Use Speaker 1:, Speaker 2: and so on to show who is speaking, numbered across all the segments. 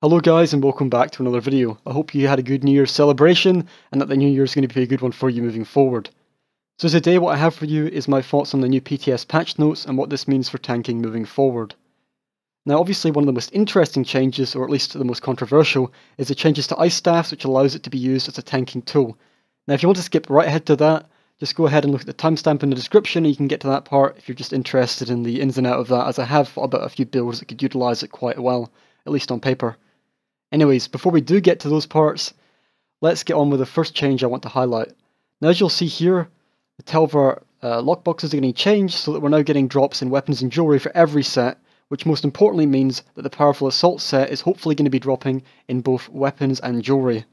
Speaker 1: Hello guys and welcome back to another video. I hope you had a good New Year's celebration and that the New Year is going to be a good one for you moving forward. So today what I have for you is my thoughts on the new PTS patch notes and what this means for tanking moving forward. Now obviously one of the most interesting changes, or at least the most controversial, is the changes to Ice Staffs, which allows it to be used as a tanking tool. Now if you want to skip right ahead to that, just go ahead and look at the timestamp in the description and you can get to that part if you're just interested in the ins and outs of that, as I have thought about a few builds that could utilise it quite well, at least on paper. Anyways, before we do get to those parts, let's get on with the first change I want to highlight. Now as you'll see here, the Telvar lockboxes are getting changed so that we're now getting drops in weapons and jewellery for every set, which most importantly means that the Powerful Assault set is hopefully going to be dropping in both weapons and jewellery.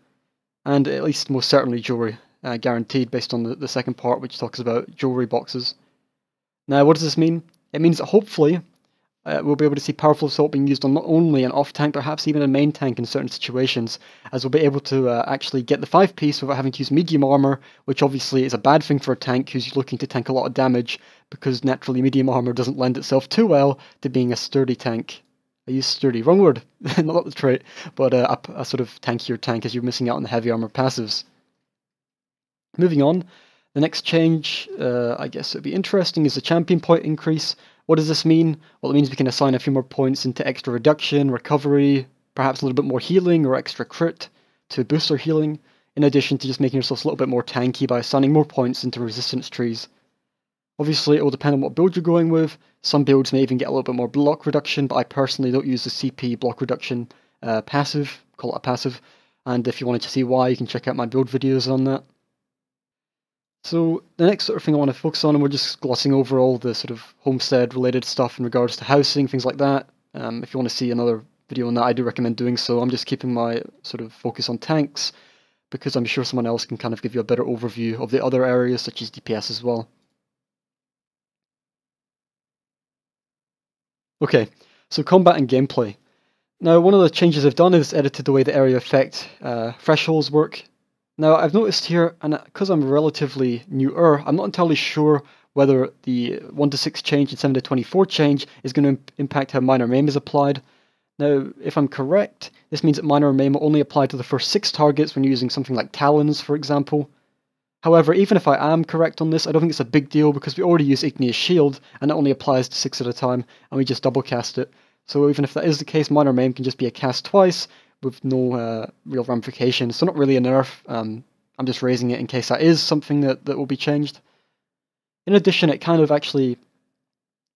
Speaker 1: And at least most certainly jewellery, guaranteed based on the second part which talks about jewellery boxes. Now what does this mean? It means that hopefully we'll be able to see Powerful Assault being used on not only an off-tank, perhaps even a main tank in certain situations, as we'll be able to actually get the 5-piece without having to use medium armor, which obviously is a bad thing for a tank who's looking to tank a lot of damage, because naturally medium armor doesn't lend itself too well to being a sturdy tank. I use sturdy, wrong word, not the trait, but a sort of tankier tank as you're missing out on the heavy armor passives. Moving on, the next change, I guess it would be interesting, is the champion point increase. What does this mean? Well, it means we can assign a few more points into extra reduction, recovery, perhaps a little bit more healing or extra crit to boost our healing, in addition to just making ourselves a little bit more tanky by assigning more points into resistance trees. Obviously, it will depend on what build you're going with. Some builds may even get a little bit more block reduction, but I personally don't use the CP block reduction passive, call it a passive, and if you wanted to see why, you can check out my build videos on that. So the next sort of thing I want to focus on, and we're just glossing over all the sort of homestead related stuff in regards to housing, things like that. If you want to see another video on that, I do recommend doing so. I'm just keeping my sort of focus on tanks, because I'm sure someone else can kind of give you a better overview of the other areas such as DPS as well. Okay, so combat and gameplay. Now one of the changes I've done is edited the way the area effect thresholds work. Now I've noticed here, and because I'm relatively newer, I'm not entirely sure whether the 1-6 change and 7-24 change is going to impact how minor maim is applied. Now if I'm correct, this means that minor maim will only apply to the first 6 targets when you're using something like talons, for example. However, even if I am correct on this, I don't think it's a big deal because we already use Igneous Shield and it only applies to 6 at a time and we just double cast it. So even if that is the case, minor maim can just be a cast twice with no real ramifications, so not really a nerf. I'm just raising it in case that is something that will be changed. In addition, it kind of actually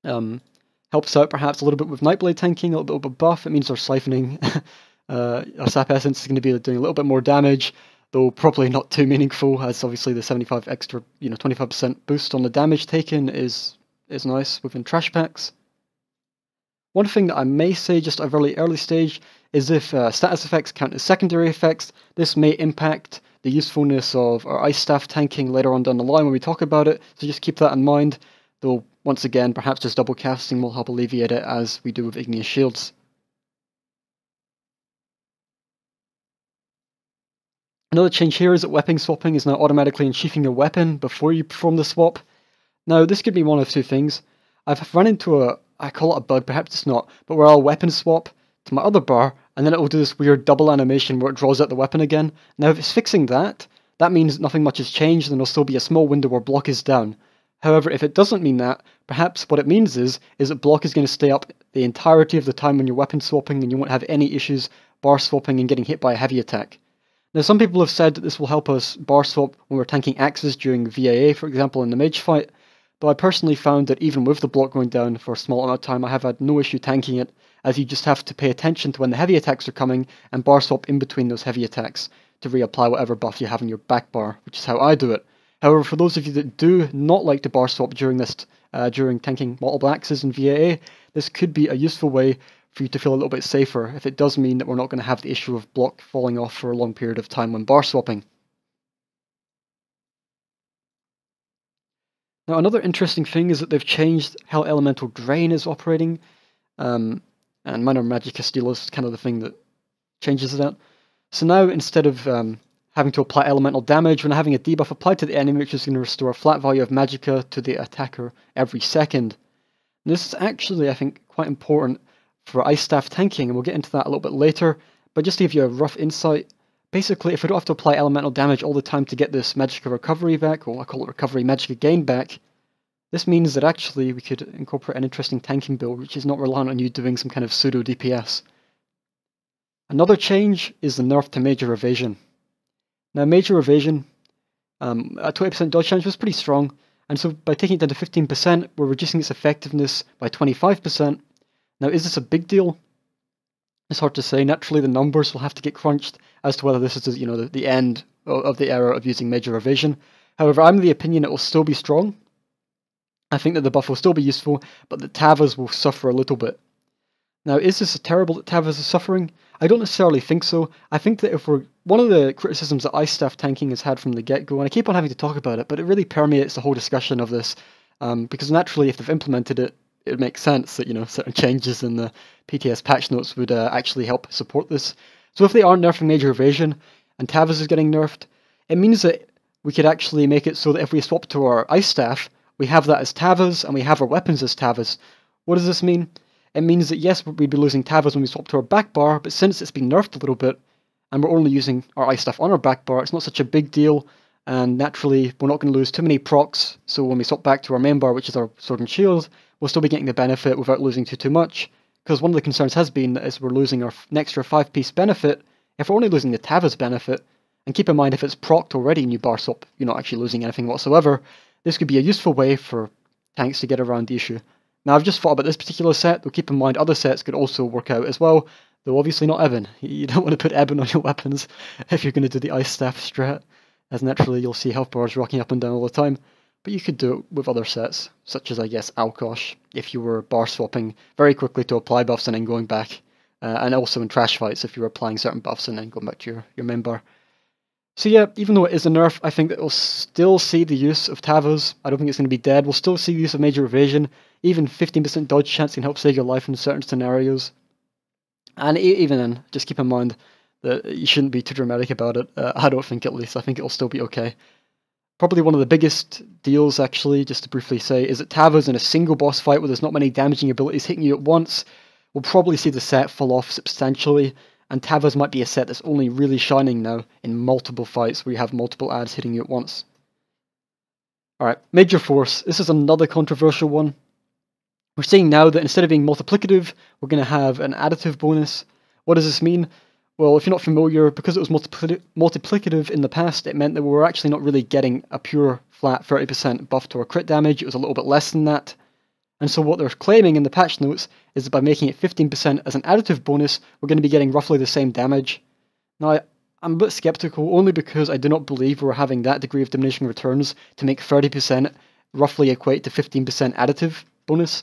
Speaker 1: helps out perhaps a little bit with Nightblade tanking, a little bit of a buff. It means our siphoning, our sap essence is going to be doing a little bit more damage, though probably not too meaningful, as obviously the 75 extra, 25% boost on the damage taken is nice within trash packs. One thing that I may say just at a very early stage is if status effects count as secondary effects, this may impact the usefulness of our Ice Staff tanking later on down the line when we talk about it, so just keep that in mind, though once again perhaps just double casting will help alleviate it as we do with Igneous Shields. Another change here is that weapon swapping is now automatically unsheathing your weapon before you perform the swap. Now this could be one of two things. I've run into I call it a bug, perhaps it's not, but where I'll weapon swap to my other bar, and then it will do this weird double animation where it draws out the weapon again. Now if it's fixing that, that means nothing much has changed and there'll still be a small window where block is down. However, if it doesn't mean that, perhaps what it means is that block is going to stay up the entirety of the time when you're weapon swapping and you won't have any issues bar swapping and getting hit by a heavy attack. Now some people have said that this will help us bar swap when we're tanking axes during VAA, for example in the mage fight, though I personally found that even with the block going down for a small amount of time, I have had no issue tanking it, as you just have to pay attention to when the heavy attacks are coming and bar swap in between those heavy attacks to reapply whatever buff you have in your back bar, which is how I do it. However, for those of you that do not like to bar swap during tanking multiple axes in VAA, this could be a useful way for you to feel a little bit safer if it does mean that we're not going to have the issue of block falling off for a long period of time when bar swapping. Now another interesting thing is that they've changed how Elemental Drain is operating, and Minor Magicka Steel is kind of the thing that changes that. So now instead of having to apply elemental damage, we're having a debuff applied to the enemy which is going to restore a flat value of Magicka to the attacker every second. And this is actually, I think, quite important for Ice Staff tanking, and we'll get into that a little bit later, but just to give you a rough insight, basically if we don't have to apply elemental damage all the time to get this Magicka recovery back, or I call it recovery Magicka gain back, this means that actually we could incorporate an interesting tanking build which is not reliant on you doing some kind of pseudo DPS. Another change is the nerf to Major Evasion. Now Major Evasion, a 20% dodge chance was pretty strong, and so by taking it down to 15%, we're reducing its effectiveness by 25%. Now is this a big deal? It's hard to say. Naturally the numbers will have to get crunched as to whether this is, you know, the end of the era of using Major Evasion. However, I'm of the opinion it will still be strong. I think that the buff will still be useful, but the Tavas will suffer a little bit. Now, is this terrible that Tavas is suffering? I don't necessarily think so. I think that if we're... One of the criticisms that Ice Staff tanking has had from the get-go, and I keep on having to talk about it, but it really permeates the whole discussion of this, because naturally if they've implemented it, it would make sense that, you know, certain changes in the PTS patch notes would actually help support this. So if they are nerfing Major Evasion, and Tavas is getting nerfed, it means that we could actually make it so that if we swap to our Ice Staff, we have that as Tavas, and we have our weapons as Tavas. What does this mean? It means that yes, we'd be losing Tavas when we swap to our back bar, but since it's been nerfed a little bit, and we're only using our Ice Staff on our back bar, it's not such a big deal, and naturally we're not going to lose too many procs, so when we swap back to our main bar, which is our Sword and Shield, we'll still be getting the benefit without losing too much, because one of the concerns has been that as we're losing our extra 5-piece benefit, if we're only losing the Tavas benefit, and keep in mind if it's procced already and you bar swap, you're not actually losing anything whatsoever, this could be a useful way for tanks to get around the issue. Now I've just thought about this particular set, though keep in mind other sets could also work out as well, though obviously not Eben. You don't want to put Eben on your weapons if you're going to do the Ice Staff strat, as naturally you'll see health bars rocking up and down all the time. But you could do it with other sets, such as I guess Alkosh, if you were bar swapping very quickly to apply buffs and then going back, and also in trash fights if you were applying certain buffs and then going back to your main bar. So yeah, even though it is a nerf, I think that we'll still see the use of Tavas. I don't think it's going to be dead. We'll still see the use of Major Evasion. Even 15% dodge chance can help save your life in certain scenarios. And even then, just keep in mind that you shouldn't be too dramatic about it. I don't think, at least. I think it'll still be okay. Probably one of the biggest deals, actually, just to briefly say, is that Tavas in a single boss fight where there's not many damaging abilities hitting you at once, will probably see the set fall off substantially. And Tavas might be a set that's only really shining now in multiple fights where you have multiple adds hitting you at once. Alright, Major Force. This is another controversial one. We're seeing now that instead of being multiplicative, we're going to have an additive bonus. What does this mean? Well, if you're not familiar, because it was multiplicative in the past, it meant that we were actually not really getting a pure flat 30% buff to our crit damage. It was a little bit less than that. And so what they're claiming in the patch notes is that by making it 15% as an additive bonus, we're going to be getting roughly the same damage. Now, I'm a bit skeptical, only because I do not believe we're having that degree of diminishing returns to make 30% roughly equate to 15% additive bonus.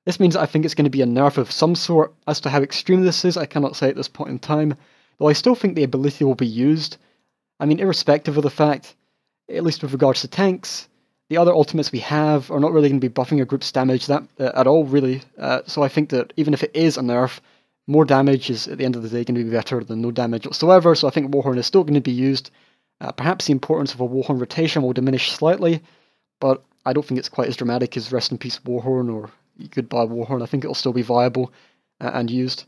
Speaker 1: This means that I think it's going to be a nerf of some sort. As to how extreme this is, I cannot say at this point in time, though I still think the ability will be used. I mean, irrespective of the fact, at least with regards to tanks, the other ultimates we have are not really going to be buffing your group's damage at all, really. So I think that even if it is a nerf, more damage is, at the end of the day, going to be better than no damage whatsoever, so I think Warhorn is still going to be used. Perhaps the importance of a Warhorn rotation will diminish slightly, but I don't think it's quite as dramatic as Rest in Peace Warhorn or Goodbye Warhorn. I think it'll still be viable and used.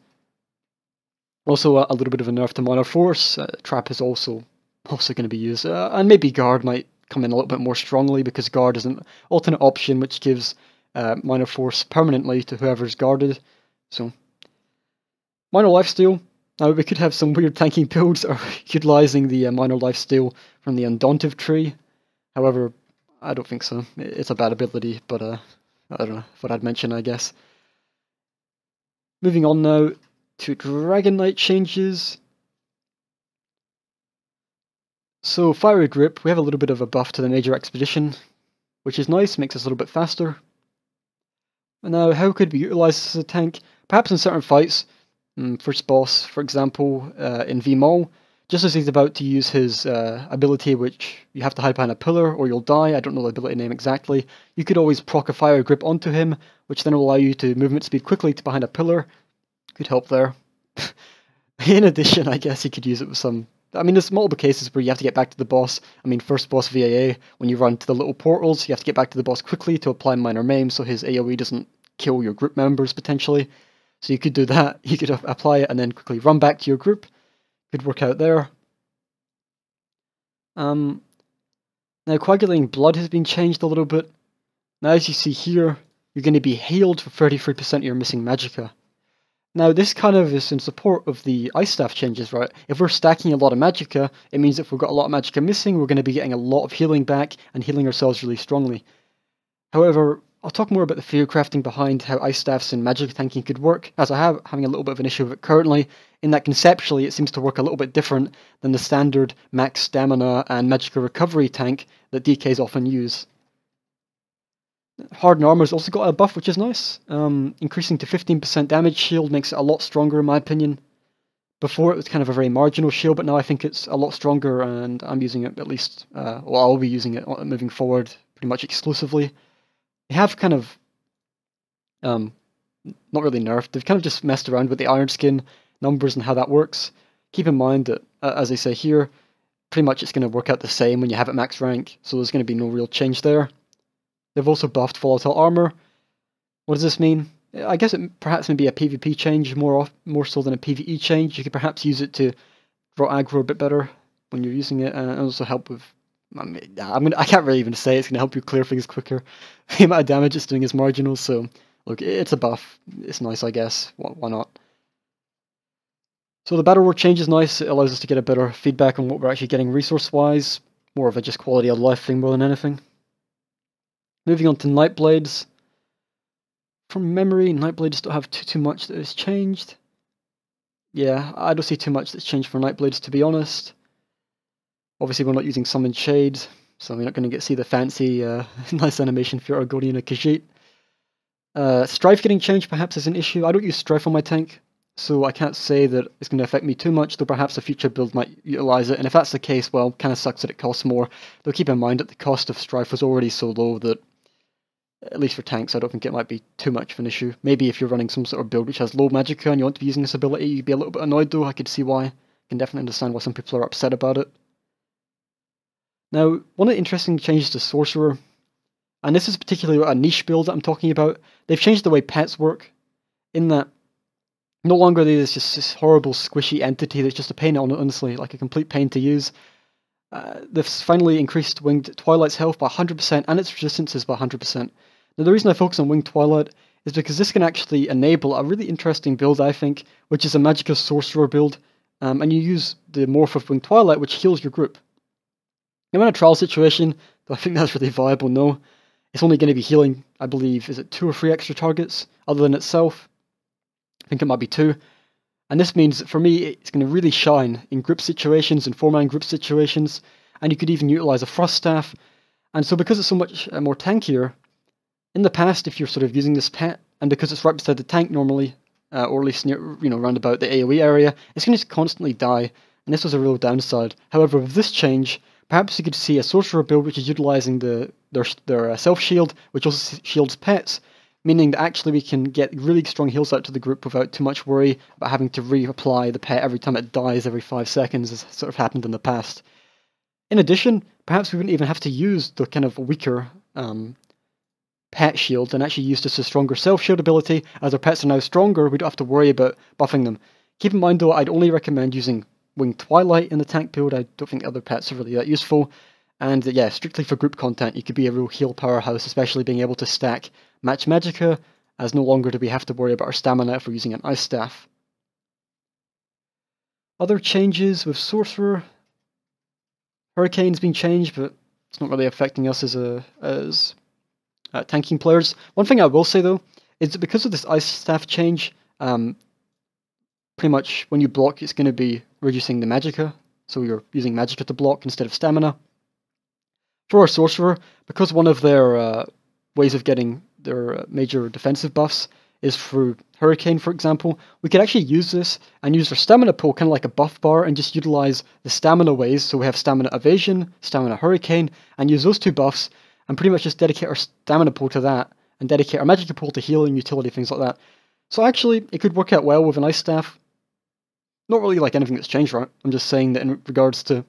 Speaker 1: Also, a little bit of a nerf to Minor Force. Trap is also going to be used, and maybe Guard might come in a little bit more strongly, because Guard is an alternate option which gives Minor Force permanently to whoever's guarded. So, Minor Lifesteal. Now, we could have some weird tanking builds or utilising the Minor Lifesteal from the Undaunted tree. However, I don't think so. It's a bad ability, but I don't know, what I'd mention, I guess. Moving on now to Dragon Knight changes. So, Fiery Grip, we have a little bit of a buff to the Major Expedition, which is nice, makes us a little bit faster. And now, how could we utilise this as a tank? Perhaps in certain fights, first boss, for example, in VMAL, just as he's about to use his ability, which you have to hide behind a pillar or you'll die, I don't know the ability name exactly, you could always proc a Fiery Grip onto him, which then will allow you to movement speed quickly to behind a pillar. Could help there. In addition, I guess you could use it with some... I mean, there's multiple cases where you have to get back to the boss. I mean, first boss VAA, when you run to the little portals, you have to get back to the boss quickly to apply Minor Maim so his AoE doesn't kill your group members, potentially. So you could do that, you could apply it and then quickly run back to your group. Could work out there. Now coagulating blood has been changed a little bit. Now as you see here, you're going to be healed for 33% of your missing magicka. Now this kind of is in support of the Ice Staff changes, right? If we're stacking a lot of magicka, it means if we've got a lot of magicka missing, we're going to be getting a lot of healing back and healing ourselves really strongly. However, I'll talk more about the theory crafting behind how Ice Staffs and magic tanking could work, as I have having a little bit of an issue with it currently, in that conceptually it seems to work a little bit different than the standard max stamina and magicka recovery tank that DKs often use. Hardened Armor's also got a buff, which is nice. Increasing to 15% damage shield makes it a lot stronger in my opinion. Before it was kind of a very marginal shield, but now I think it's a lot stronger and I'm using it at least, well, I'll be using it moving forward pretty much exclusively. They have kind of, not really nerfed, they've kind of just messed around with the iron skin numbers and how that works. Keep in mind that, as they say here, pretty much it's going to work out the same when you have it max rank, so there's going to be no real change there. They've also buffed volatile armor. What does this mean? I guess it perhaps may be a PvP change more so than a PvE change. You could perhaps use it to draw aggro a bit better when you're using it, and also help with. I can't really even say it's going to help you clear things quicker. The amount of damage it's doing is marginal, so look, it's a buff. It's nice, I guess. Why not? So the battle work change is nice. It allows us to get a better feedback on what we're actually getting resource-wise. More of a just quality of life thing more than anything. Moving on to Nightblades. From memory, Nightblades don't have too much that has changed. Yeah, I don't see too much that's changed for Nightblades, to be honest. Obviously, we're not using Summoned Shade, so we're not going to see the fancy, nice animation for Argonian and Khajiit. Strife getting changed perhaps is an issue. I don't use Strife on my tank, so I can't say that it's going to affect me too much, though perhaps a future build might utilize it, and if that's the case, well, kind of sucks that it costs more. Though keep in mind that the cost of Strife was already so low that, at least for tanks, I don't think it might be too much of an issue. Maybe if you're running some sort of build which has low magicka and you want to be using this ability, you'd be a little bit annoyed though. I could see why. I can definitely understand why some people are upset about it. Now, one of the interesting changes to Sorcerer, and this is particularly a niche build that I'm talking about, they've changed the way pets work, in that no longer are they just this horrible squishy entity that's just a pain, honestly, like a complete pain to use. They've finally increased Winged Twilight's health by 100% and its resistances by 100%. Now the reason I focus on Winged Twilight is because this can actually enable a really interesting build, I think, which is a Magicka Sorcerer build, and you use the morph of Winged Twilight, which heals your group. Now in a trial situation, though I think that's really viable, no, it's only going to be healing, I believe, is it 2 or 3 extra targets, other than itself? I think it might be 2. And this means that for me, it's going to really shine in group situations and 4-man group situations, and you could even utilize a Frost Staff. And so because it's so much more tankier, in the past, if you're sort of using this pet, and because it's right beside the tank normally, or at least near, round about the AOE area, it's going to constantly die, and this was a real downside. However, with this change, perhaps you could see a Sorcerer build which is utilizing their self-shield, which also shields pets, meaning that actually we can get really strong heals out to the group without too much worry about having to reapply the pet every time it dies every 5 seconds, as sort of happened in the past. In addition, perhaps we wouldn't even have to use the kind of weaker pet shield and actually use just a stronger self-shield ability. As our pets are now stronger, we don't have to worry about buffing them. Keep in mind though, I'd only recommend using Winged Twilight in the tank build. I don't think other pets are really that useful. And yeah, strictly for group content, you could be a real heal powerhouse, especially being able to stack match magicka, as no longer do we have to worry about our stamina if we're using an Ice Staff. Other changes with Sorcerer. Hurricane's been changed, but it's not really affecting us as tanking players. One thing I will say though, is that because of this Ice Staff change, pretty much when you block, it's going to be reducing the magicka, so you're using magicka to block instead of stamina. For our Sorcerer, because one of their ways of getting their major defensive buffs is through Hurricane, for example, we could actually use this and use our stamina pool kind of like a buff bar and just utilize the stamina ways. So we have stamina Evasion, stamina Hurricane, and use those 2 buffs and pretty much just dedicate our stamina pool to that and dedicate our magicka pool to healing, utility, things like that. So actually, it could work out well with an Ice Staff. Not really like anything that's changed, right? I'm just saying that in regards to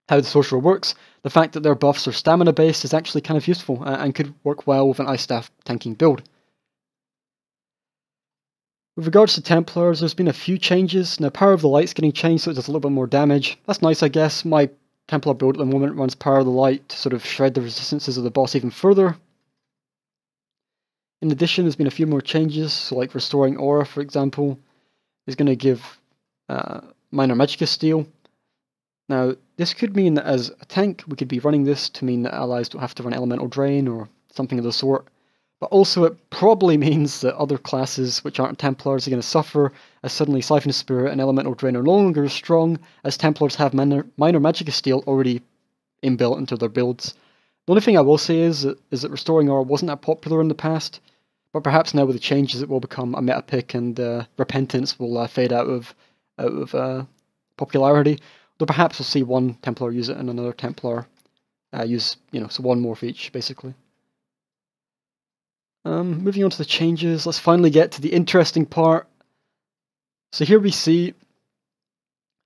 Speaker 1: how the Sorcerer works, the fact that their buffs are stamina based is actually kind of useful and could work well with an Ice Staff tanking build. With regards to Templars, there's been a few changes. Now, Power of the Light's getting changed so it does a little bit more damage. That's nice, I guess. My Templar build at the moment runs Power of the Light to sort of shred the resistances of the boss even further. In addition, there's been a few more changes, so like Restoring Aura, for example, is going to give Minor Magicka Steel. Now, this could mean that as a tank, we could be running this to mean that allies don't have to run Elemental Drain or something of the sort. But also it probably means that other classes which aren't Templars are going to suffer, as suddenly Siphon Spirit and Elemental Drain are no longer as strong, as Templars have Minor Magicka Steel already inbuilt into their builds. The only thing I will say is that Restoring Aura wasn't that popular in the past, but perhaps now with the changes it will become a meta pick and Repentance will fade out of popularity. Though perhaps we'll see one Templar use it and another Templar use, so one more for each, basically. Moving on to the changes, let's finally get to the interesting part. So here we see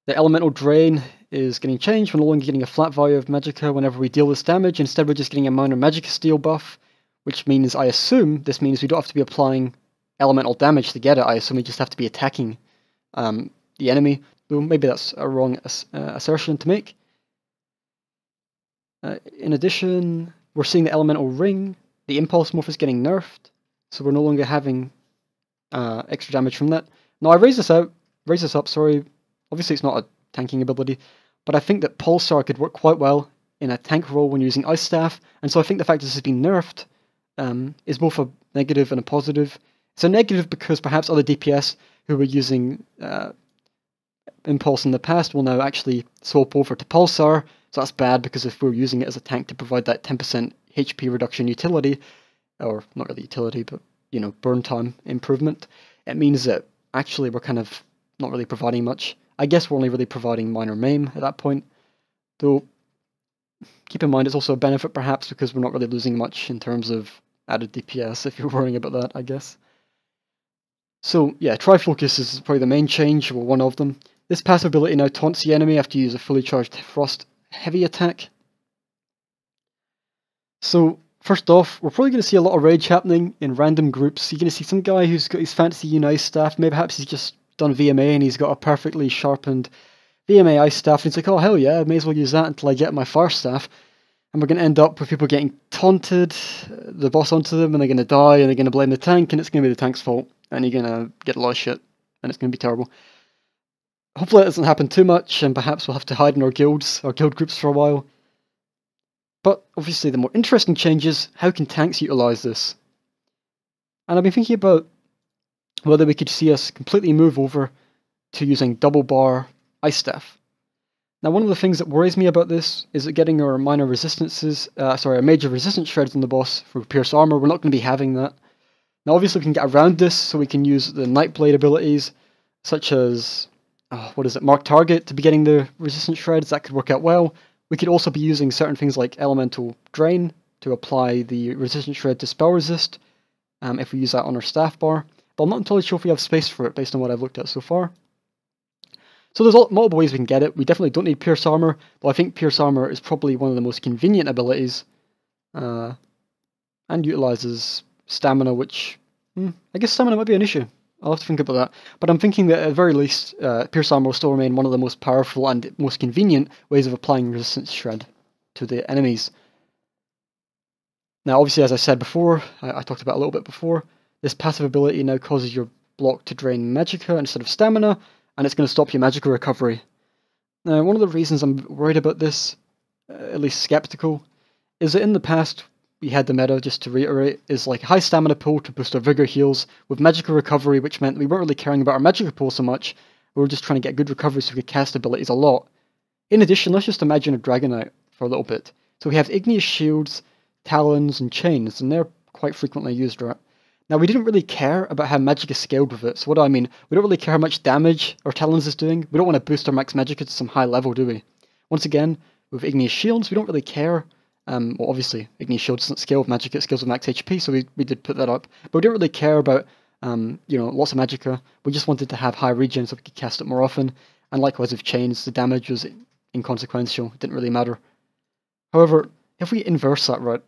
Speaker 1: the Elemental Drain is getting changed. We're no longer getting a flat value of Magicka whenever we deal this damage. Instead, we're just getting a Minor Magicka Steel buff, which means, I assume, this means we don't have to be applying elemental damage to get it. I assume we just have to be attacking the enemy. Though maybe that's a wrong assertion to make. In addition, we're seeing the Elemental Ring. The Impulse Morph is getting nerfed, so we're no longer having extra damage from that. Now I raise this up, sorry. Obviously it's not a tanking ability, but I think that Pulsar could work quite well in a tank role when using Ice Staff, and so I think the fact that this has been nerfed is both a negative and a positive. It's a negative because perhaps other DPS who were using Impulse in the past will now actually swap over to Pulsar, so that's bad because if we're using it as a tank to provide that 10% HP reduction utility, or not really utility, but burn time improvement, it means that actually we're kind of not really providing much. I guess we're only really providing minor maim at that point, though keep in mind it's also a benefit perhaps because we're not really losing much in terms of added DPS if you're worrying about that, I guess. So yeah, Trifocus is probably the main change, or one of them. This passive ability now taunts the enemy after you use a fully charged Frost heavy attack. So, first off, we're probably going to see a lot of rage happening in random groups. You're going to see some guy who's got his fancy Ice Staff, maybe perhaps he's just done VMA and he's got a perfectly sharpened VMA Ice Staff, and he's like, oh hell yeah, I may as well use that until I get my Fire Staff. And we're going to end up with people getting taunted, the boss onto them, and they're going to die, and they're going to blame the tank, and it's going to be the tank's fault, and you're going to get a lot of shit, and it's going to be terrible. Hopefully it doesn't happen too much, and perhaps we'll have to hide in our guild groups for a while. But obviously the more interesting change is, how can tanks utilise this? And I've been thinking about whether we could see us completely move over to using double bar Ice Staff. Now one of the things that worries me about this is that getting our minor resistances, our major resistance shreds on the boss for Pierce Armor, we're not going to be having that. Now obviously we can get around this, so we can use the Nightblade abilities, such as, Mark Target, to be getting the resistance shreds. That could work out well. We could also be using certain things like Elemental Drain to apply the resistance shred to spell resist, if we use that on our staff bar. But I'm not entirely sure if we have space for it based on what I've looked at so far. So there's multiple ways we can get it. We definitely don't need Pierce Armor, though I think Pierce Armor is probably one of the most convenient abilities, and utilizes stamina, which, I guess stamina might be an issue. I'll have to think about that. But I'm thinking that at the very least, Pierce Armor will still remain one of the most powerful and most convenient ways of applying Resistance Shred to the enemies. Now obviously, as I said before, I talked about a little bit before, this passive ability now causes your block to drain Magicka instead of stamina, and it's going to stop your Magicka recovery. Now one of the reasons I'm worried about this, at least skeptical, is that in the past we had the meta, just to reiterate, is like a high stamina pool to boost our vigor heals with Magicka recovery, which meant we weren't really caring about our Magicka pool so much, we were just trying to get good recovery so we could cast abilities a lot. In addition, let's just imagine a Dragonite for a little bit. So we have Igneous Shields, Talons, and Chains, and they're quite frequently used, right? Now we didn't really care about how Magicka scaled with it, so what do I mean? We don't really care how much damage our Talons is doing, we don't want to boost our max Magicka to some high level, do we? Once again, with Igneous Shields, we don't really care. Well, obviously, Igneous Shield doesn't scale with Magicka, it scales with max HP, so we did put that up. But we didn't really care about, lots of Magicka. We just wanted to have high regen so we could cast it more often. And likewise with Chains, the damage was inconsequential, it didn't really matter. However, if we inverse that, right,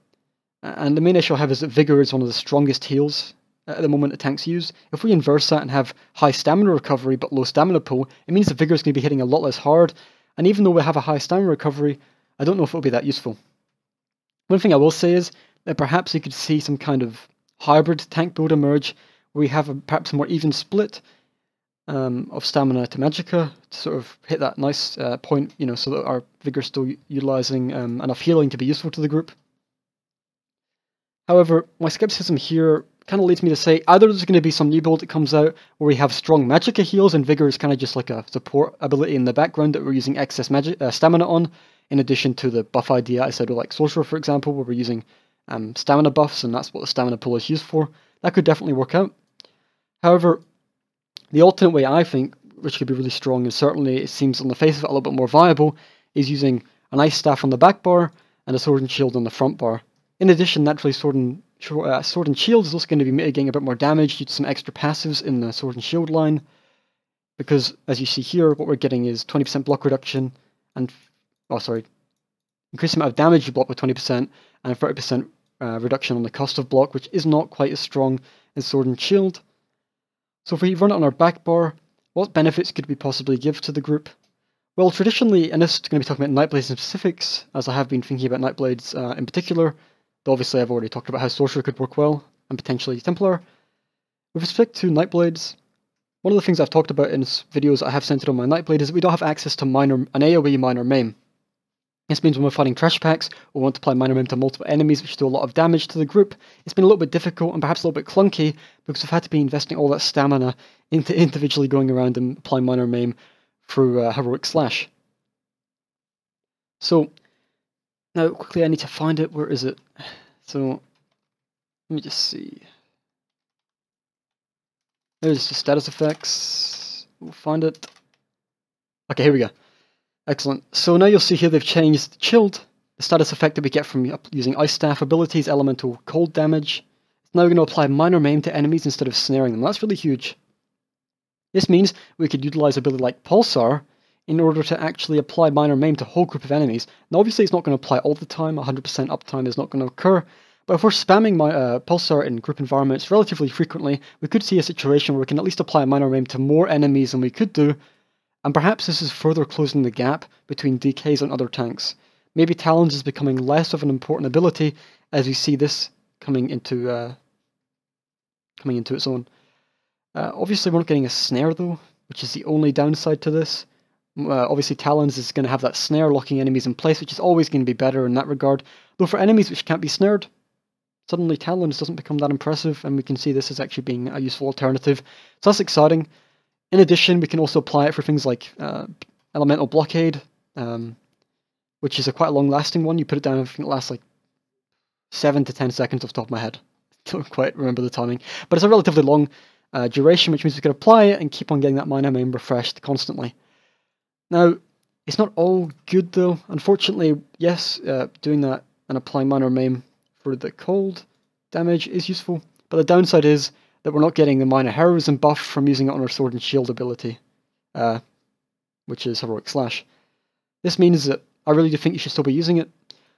Speaker 1: and the main issue I have is that Vigor is one of the strongest heals at the moment the tanks use. If we inverse that and have high stamina recovery but low stamina pool, it means the Vigor is going to be hitting a lot less hard, and even though we have a high stamina recovery, I don't know if it'll be that useful. One thing I will say is that perhaps you could see some kind of hybrid tank build emerge, where we have perhaps a more even split of stamina to magicka to sort of hit that nice point, you know, so that our Vigor's still utilizing enough healing to be useful to the group. However, my skepticism here kind of leads me to say either there's going to be some new build that comes out where we have strong magicka heals and Vigor is kind of just like a support ability in the background that we're using excess stamina on, in addition to the buff idea I said with like Sorcerer, for example, where we're using stamina buffs, and that's what the stamina pool is used for. That could definitely work out. However, the alternate way I think, which could be really strong, and certainly it seems on the face of it a little bit more viable, is using an ice staff on the back bar and a sword and shield on the front bar. In addition, naturally, sword and shield is also going to be mitigating a bit more damage due to some extra passives in the sword and shield line, because as you see here, what we're getting is 20% block reduction and increase the amount of damage you block by 20% and 30% reduction on the cost of block, which is not quite as strong as sword and shield. So if we run it on our back bar, what benefits could we possibly give to the group? Well, traditionally, and this is going to be talking about Nightblades in specifics, as I have been thinking about Nightblades in particular, though obviously I've already talked about how Sorcerer could work well, and potentially Templar. With respect to Nightblades, one of the things I've talked about in videos I have centered on my Nightblade is that we don't have access to an AOE minor maim. This means when we're fighting trash packs, or want to apply minor maim to multiple enemies which do a lot of damage to the group, it's been a little bit difficult and perhaps a little bit clunky because we've had to be investing all that stamina into individually going around and applying minor maim through Heroic Slash. So, now quickly I need to find it. Where is it? So, let me just see. There's the status effects. We'll find it. Okay, here we go. Excellent. So now you'll see here they've changed Chilled, the status effect that we get from using Ice Staff abilities, elemental cold damage. It's now going to apply minor maim to enemies instead of snaring them. That's really huge. This means we could utilize a ability like Pulsar in order to actually apply minor maim to a whole group of enemies. Now obviously it's not going to apply all the time, 100% uptime is not going to occur, but if we're spamming Pulsar in group environments relatively frequently, we could see a situation where we can at least apply minor maim to more enemies than we could do, and perhaps this is further closing the gap between DKs and other tanks. Maybe Talons is becoming less of an important ability as we see this coming into its own. Obviously we're not getting a snare though, which is the only downside to this. Obviously Talons is going to have that snare locking enemies in place, which is always going to be better in that regard. Though for enemies which can't be snared, suddenly Talons doesn't become that impressive, and we can see this as actually being a useful alternative. So that's exciting. In addition, we can also apply it for things like Elemental Blockade, which is a quite a long-lasting one. You put it down, I think it lasts like 7 to 10 seconds off the top of my head. Don't quite remember the timing. But it's a relatively long duration, which means we can apply it and keep on getting that minor maim refreshed constantly. Now, it's not all good though. Unfortunately, yes, doing that and applying minor maim for the cold damage is useful, but the downside is that we're not getting the minor heroism buff from using it on our sword and shield ability, which is Heroic Slash. This means that I really do think you should still be using it,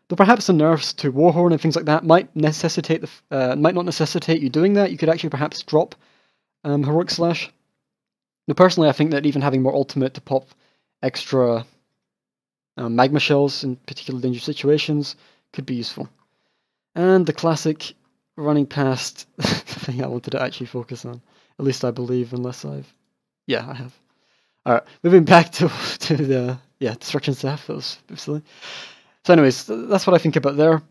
Speaker 1: though perhaps the nerfs to Warhorn and things like that might not necessitate you doing that. You could actually perhaps drop Heroic Slash. Now personally I think that even having more ultimate to pop extra magma shells in particular dangerous situations could be useful. And the classic running past the thing I wanted to actually focus on. At least I believe, unless I've... Yeah, I have. Alright, moving back to the destruction staff. That was silly. So anyways, that's what I think about there.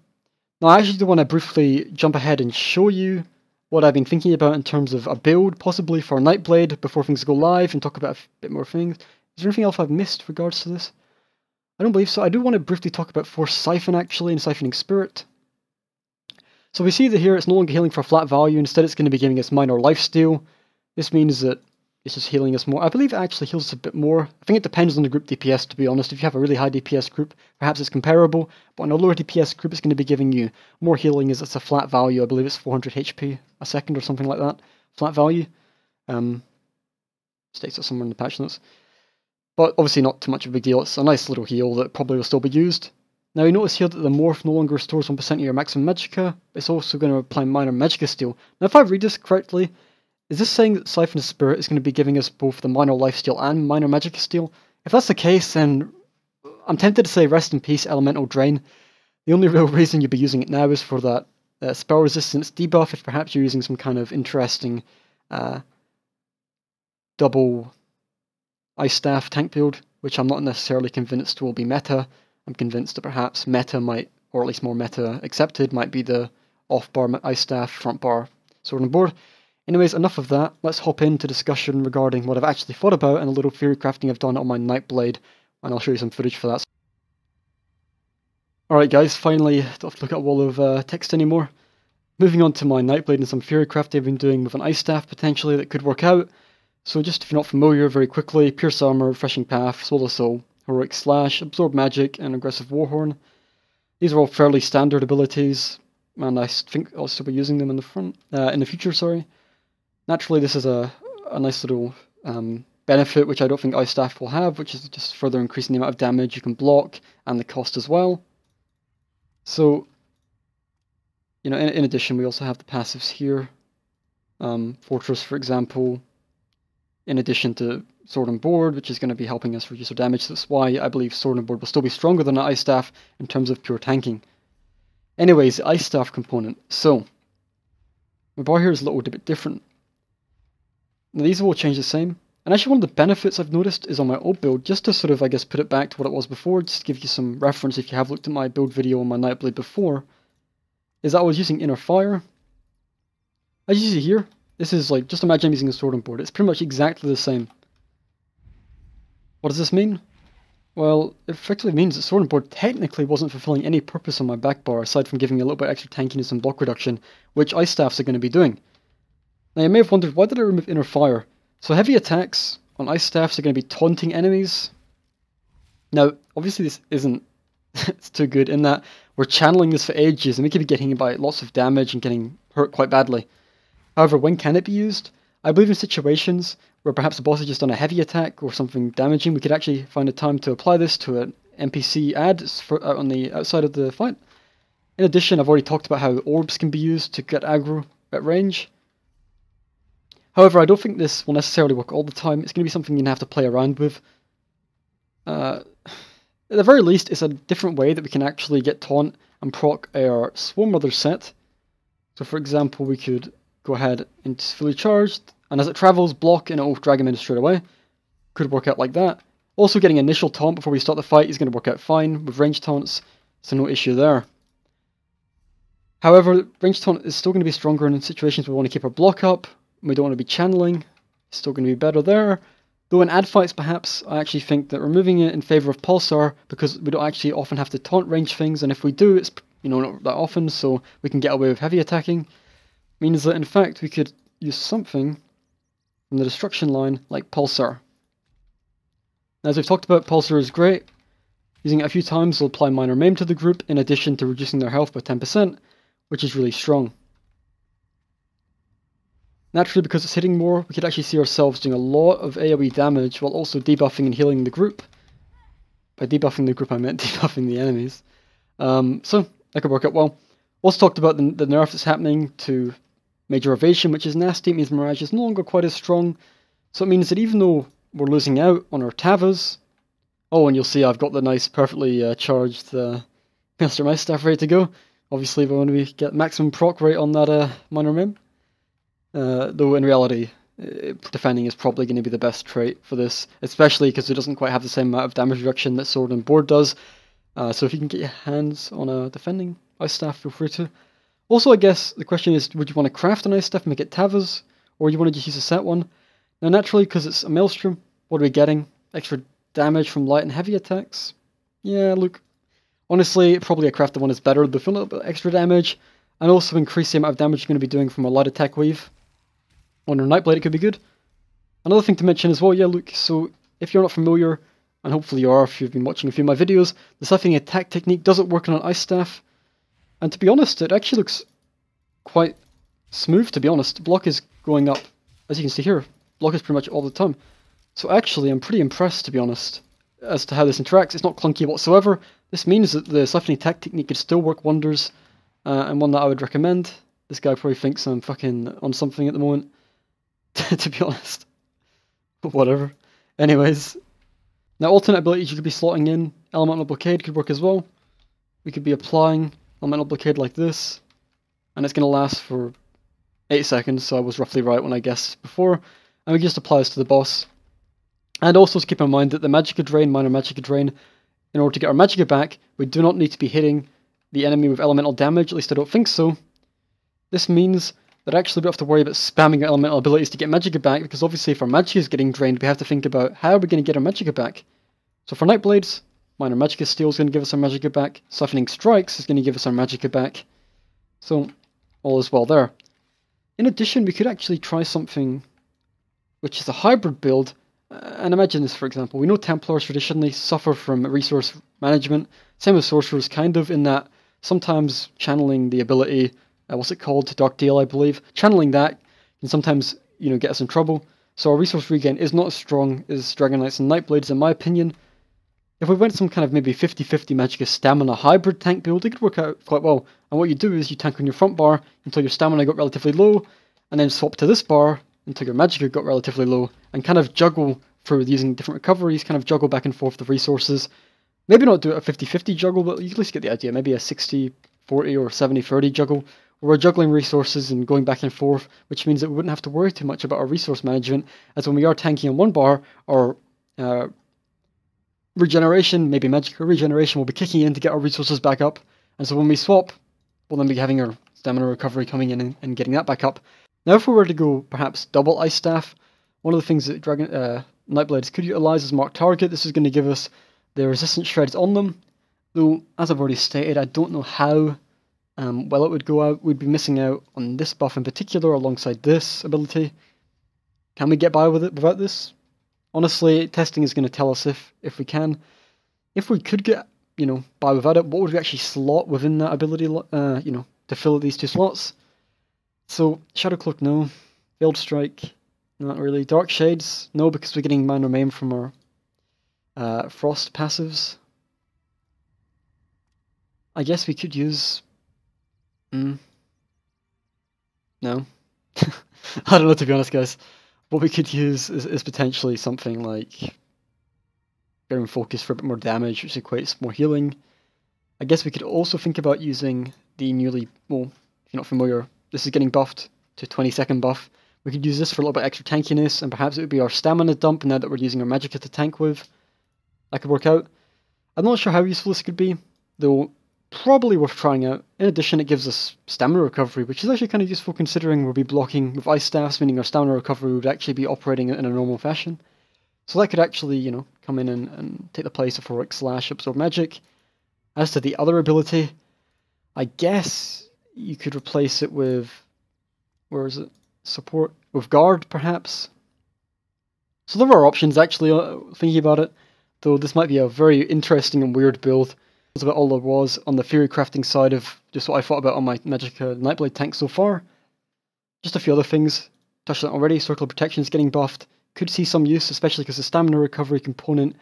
Speaker 1: Now I actually do want to briefly jump ahead and show you what I've been thinking about in terms of a build, possibly for Nightblade, before things go live, and talk about a bit more things. Is there anything else I've missed with regards to this? I don't believe so. I do want to briefly talk about Force Siphon actually, and Siphoning Spirit. So we see that here it's no longer healing for a flat value, instead it's going to be giving us minor lifesteal. This means that it's just healing us more. I believe it actually heals us a bit more. I think it depends on the group DPS, to be honest. If you have a really high DPS group, perhaps it's comparable, but on a lower DPS group it's going to be giving you more healing as it's a flat value. I believe it's 400 HP a second or something like that. Flat value. States it somewhere in the patch notes. But obviously not too much of a big deal. It's a nice little heal that probably will still be used. Now you notice here that the morph no longer restores 1% of your maximum magicka, it's also going to apply minor magicka steal. Now if I read this correctly, is this saying that Siphon Spirit is going to be giving us both the minor lifesteal and minor magicka steal? If that's the case, then I'm tempted to say rest in peace Elemental Drain. The only real reason you'd be using it now is for that spell resistance debuff, if perhaps you're using some kind of interesting double Ice Staff tank build, which I'm not necessarily convinced will be meta. I'm convinced that perhaps meta might, or at least more meta accepted, might be the off-bar Ice Staff, front-bar Sword and Board. Anyways, enough of that. Let's hop into discussion regarding what I've actually thought about and a little theory crafting I've done on my Nightblade, and I'll show you some footage for that. Alright guys, finally don't have to look at a wall of text anymore. Moving on to my Nightblade and some theory crafting I've been doing with an Ice Staff potentially that could work out. So just if you're not familiar, very quickly, Pierce Armor, Refreshing Path, Solar Soul, Heroic Slash, Absorb Magic, and Aggressive Warhorn. These are all fairly standard abilities, and I think I'll still be using them in the future, sorry. Naturally, this is a nice little benefit, which I don't think Ice Staff will have, which is just further increasing the amount of damage you can block, and the cost as well. So, you know, in addition, we also have the passives here. Fortress, for example, in addition to Sword and Board, which is going to be helping us reduce our damage. So that's why I believe Sword and Board will still be stronger than an Ice Staff in terms of pure tanking. Anyways, the Ice Staff component. So, my bar here is a little bit different. Now, these will change the same. And actually one of the benefits I've noticed is on my old build, just to sort of, I guess, put it back to what it was before, just to give you some reference if you have looked at my build video on my Nightblade before, is that I was using Inner Fire. As you see here, this is like, just imagine I'm using a Sword and Board. It's pretty much exactly the same. What does this mean? Well, it effectively means that Sword and Board technically wasn't fulfilling any purpose on my back bar, aside from giving me a little bit extra tankiness and block reduction, which Ice Staffs are going to be doing. Now you may have wondered, why did I remove Inner Fire? So heavy attacks on Ice Staffs are going to be taunting enemies. Now, obviously this isn't it's too good in that we're channeling this for ages and we could be getting hit by lots of damage and getting hurt quite badly. However, when can it be used? I believe in situations where perhaps the boss has just done a heavy attack or something damaging, we could actually find a time to apply this to an NPC ad on the outside of the fight. In addition, I've already talked about how orbs can be used to get aggro at range. However, I don't think this will necessarily work all the time. It's going to be something you're going to have to play around with. At the very least, it's a different way that we can actually get taunt and proc our Swarm Mother set. So for example, we could go ahead and it's fully charged, and as it travels, block and it will drag him in straight away. Could work out like that. Also getting initial taunt before we start the fight is going to work out fine with range taunts, so no issue there. However, range taunt is still going to be stronger in situations where we want to keep our block up, we don't want to be channeling, it's still going to be better there. Though in ad fights perhaps, I actually think that removing it in favour of Pulsar, because we don't actually often have to taunt range things, and if we do, it's not that often, so we can get away with heavy attacking, means that in fact we could use something from the destruction line like Pulsar. Now, as we've talked about, Pulsar is great. Using it a few times will apply minor maim to the group, in addition to reducing their health by 10%, which is really strong. Naturally, because it's hitting more, we could actually see ourselves doing a lot of AOE damage while also debuffing and healing the group. By debuffing the group, I meant debuffing the enemies. So, that could work out well. Also talked about the nerf that's happening to Major Evasion, which is nasty. It means Mirage is no longer quite as strong. So it means that even though we're losing out on our Tavas... Oh, and you'll see I've got the nice, perfectly charged Master Ice Staff ready to go. Obviously, we want to get maximum proc rate on that minor maim. Though in reality, defending is probably going to be the best trait for this, especially because it doesn't quite have the same amount of damage reduction that Sword and Board does. So if you can get your hands on a defending Ice Staff, feel free to. Also, I guess the question is, would you want to craft an Ice Staff and make it Tavas, or you want to just use a set one? Now naturally, because it's a Maelstrom, what are we getting? Extra damage from light and heavy attacks? Yeah, look, honestly, probably a crafted one is better, but for a little bit extra damage, and also increase the amount of damage you're going to be doing from a light attack wave. On your Nightblade, it could be good. Another thing to mention as well, yeah, look, so if you're not familiar, and hopefully you are if you've been watching a few of my videos, the siphoning attack technique doesn't work on an Ice Staff. And to be honest, it actually looks quite smooth, to be honest. Block is going up, as you can see here. Block is pretty much all the time. So actually, I'm pretty impressed, to be honest. as to how this interacts. It's not clunky whatsoever. This means that the siphoning attack technique could still work wonders, and one that I would recommend. This guy probably thinks I'm fucking on something at the moment, to be honest. But whatever. Anyways, now alternate abilities you could be slotting in. Elemental Blockade could work as well. We could be applying Elemental Blockade like this, and it's going to last for 8 seconds, so I was roughly right when I guessed before. And we can just apply this to the boss. And also to keep in mind that the Magicka Drain, Minor Magicka Drain, in order to get our Magicka back, we do not need to be hitting the enemy with elemental damage, at least I don't think so. This means that actually we don't have to worry about spamming our elemental abilities to get Magicka back, because obviously if our Magicka is getting drained, we have to think about how are we going to get our Magicka back. So for Nightblades, Minor Magicka Steel is going to give us our Magicka back, Siphoning Strikes is going to give us our Magicka back. So, all is well there. In addition, we could actually try something which is a hybrid build, and imagine this for example. We know Templars traditionally suffer from resource management, same with Sorcerers kind of, in that sometimes channeling the ability, what's it called, Dark Deal I believe, channeling that can sometimes, get us in trouble. So our resource regain is not as strong as Dragon Knights and Nightblades in my opinion. If we went some kind of maybe 50-50 Magicka Stamina hybrid tank build, it could work out quite well. And what you do is you tank on your front bar until your stamina got relatively low, and then swap to this bar until your Magicka got relatively low, and kind of juggle through using different recoveries, kind of juggle back and forth the resources. Maybe not do it a 50-50 juggle, but you can at least get the idea. Maybe a 60-40 or 70-30 juggle, where we're juggling resources and going back and forth, which means that we wouldn't have to worry too much about our resource management, as when we are tanking on one bar, our regeneration, maybe Magicka regeneration, will be kicking in to get our resources back up, and so when we swap, we'll then be having our stamina recovery coming in and getting that back up. Now if we were to go perhaps double Ice Staff, one of the things that Nightblades could utilise is Mark Target. This is going to give us the resistance shreds on them, though as I've already stated, I don't know how well it would go out. We'd be missing out on this buff in particular alongside this ability. Can we get by with it without this? Honestly, testing is going to tell us if we can. If we could get, by without it, what would we actually slot within that ability, to fill these two slots? So, Shadow Cloak, no. Veiled Strike, not really. Dark Shades, no, because we're getting Minor Maim from our Frost passives. I guess we could use... No. I don't know, to be honest, guys. What we could use is potentially something like Bearing Focus for a bit more damage, which equates more healing. I guess we could also think about using the newly, well, if you're not familiar, this is getting buffed to 20-second buff. We could use this for a little bit extra tankiness, and perhaps it would be our stamina dump now that we're using our Magicka to tank with. That could work out. I'm not sure how useful this could be, though probably worth trying out. In addition, it gives us stamina recovery, which is actually kind of useful considering we'll be blocking with ice staffs, meaning our stamina recovery would actually be operating in a normal fashion. So that could actually, come in and take the place of Heroic Slash, Absorb Magic. As to the other ability, I guess you could replace it with, where is it? Support with Guard, perhaps. So there are options actually, thinking about it, though this might be a very interesting and weird build. That's about all there was on the theory crafting side of just what I thought about on my Magicka Nightblade tank so far. Just a few other things. Touched on it already, Circle of Protection is getting buffed. Could see some use, especially because the stamina recovery component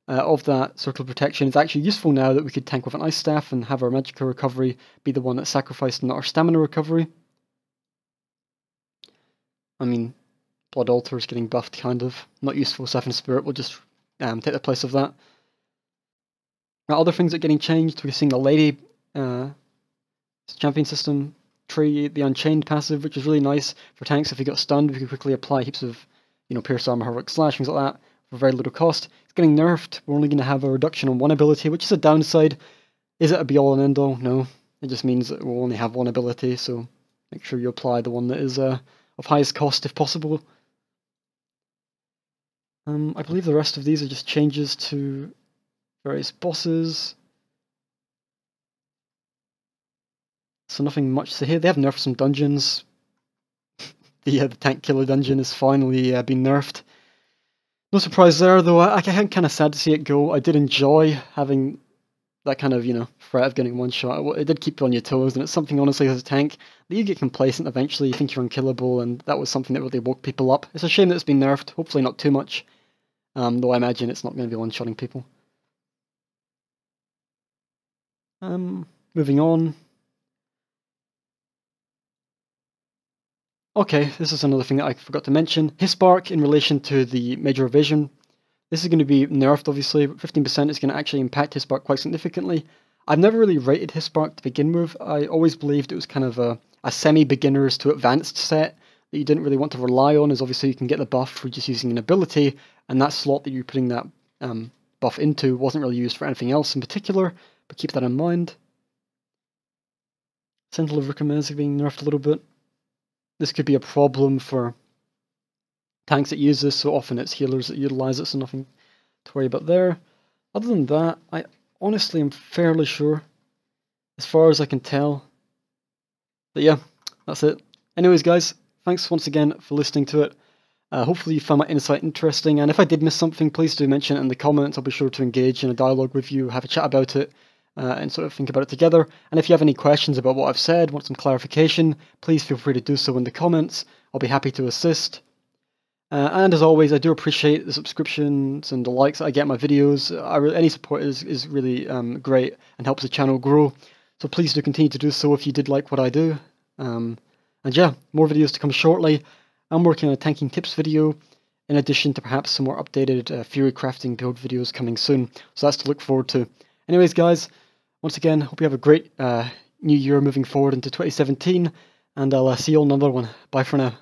Speaker 1: of that Circle of Protection is actually useful now that we could tank with an Ice Staff and have our Magicka recovery be the one that's sacrificed, not our stamina recovery. I mean, Blood Altar is getting buffed, kind of. Not useful, Siphon Spirit will just take the place of that. Now, other things that are getting changed, we're seeing the Lady champion system tree, the Unchained passive, which is really nice for tanks. If you got stunned, we could quickly apply heaps of, Pierce Armor, Heroic Slash, things like that, for very little cost. It's getting nerfed. We're only going to have a reduction on one ability, which is a downside. Is it a be-all and end-all? No. It just means that we'll only have one ability, so make sure you apply the one that is of highest cost if possible. I believe the rest of these are just changes to various bosses. So nothing much to hear. They have nerfed some dungeons. The Tank Killer dungeon has finally been nerfed. No surprise there, though. I'm kind of sad to see it go. I did enjoy having that kind of, threat of getting one shot. It did keep you on your toes, and it's something, honestly, as a tank, that you get complacent eventually. You think you're unkillable, and that was something that really woke people up. It's a shame that it's been nerfed. Hopefully not too much. Though I imagine it's not going to be one-shotting people. Moving on. Okay, this is another thing that I forgot to mention. Hisbark in relation to the major evasion. This is going to be nerfed, obviously. 15% is going to actually impact Hisbark quite significantly. I've never really rated Hisbark to begin with. I always believed it was kind of a semi-beginners to advanced set that you didn't really want to rely on, as obviously you can get the buff for just using an ability, and that slot that you're putting that buff into wasn't really used for anything else in particular, but keep that in mind. Sentinel of Ricomez being nerfed a little bit. This could be a problem for tanks that use this, so often it's healers that utilize it, so nothing to worry about there. Other than that, I honestly am fairly sure, as far as I can tell. But yeah, that's it. Anyways, guys, thanks once again for listening to it. Hopefully you found my insight interesting, and if I did miss something, please do mention it in the comments. I'll be sure to engage in a dialogue with you, have a chat about it, and sort of think about it together. And if you have any questions about what I've said, want some clarification, please feel free to do so in the comments. I'll be happy to assist. And as always, I do appreciate the subscriptions and the likes that I get in my videos. Any support is really great and helps the channel grow. So please do continue to do so if you did like what I do. And yeah, more videos to come shortly. I'm working on a tanking tips video, in addition to perhaps some more updated Fury crafting build videos coming soon. So that's to look forward to. Anyways, guys, once again, hope you have a great new year moving forward into 2017. And I'll see you on another one. Bye for now.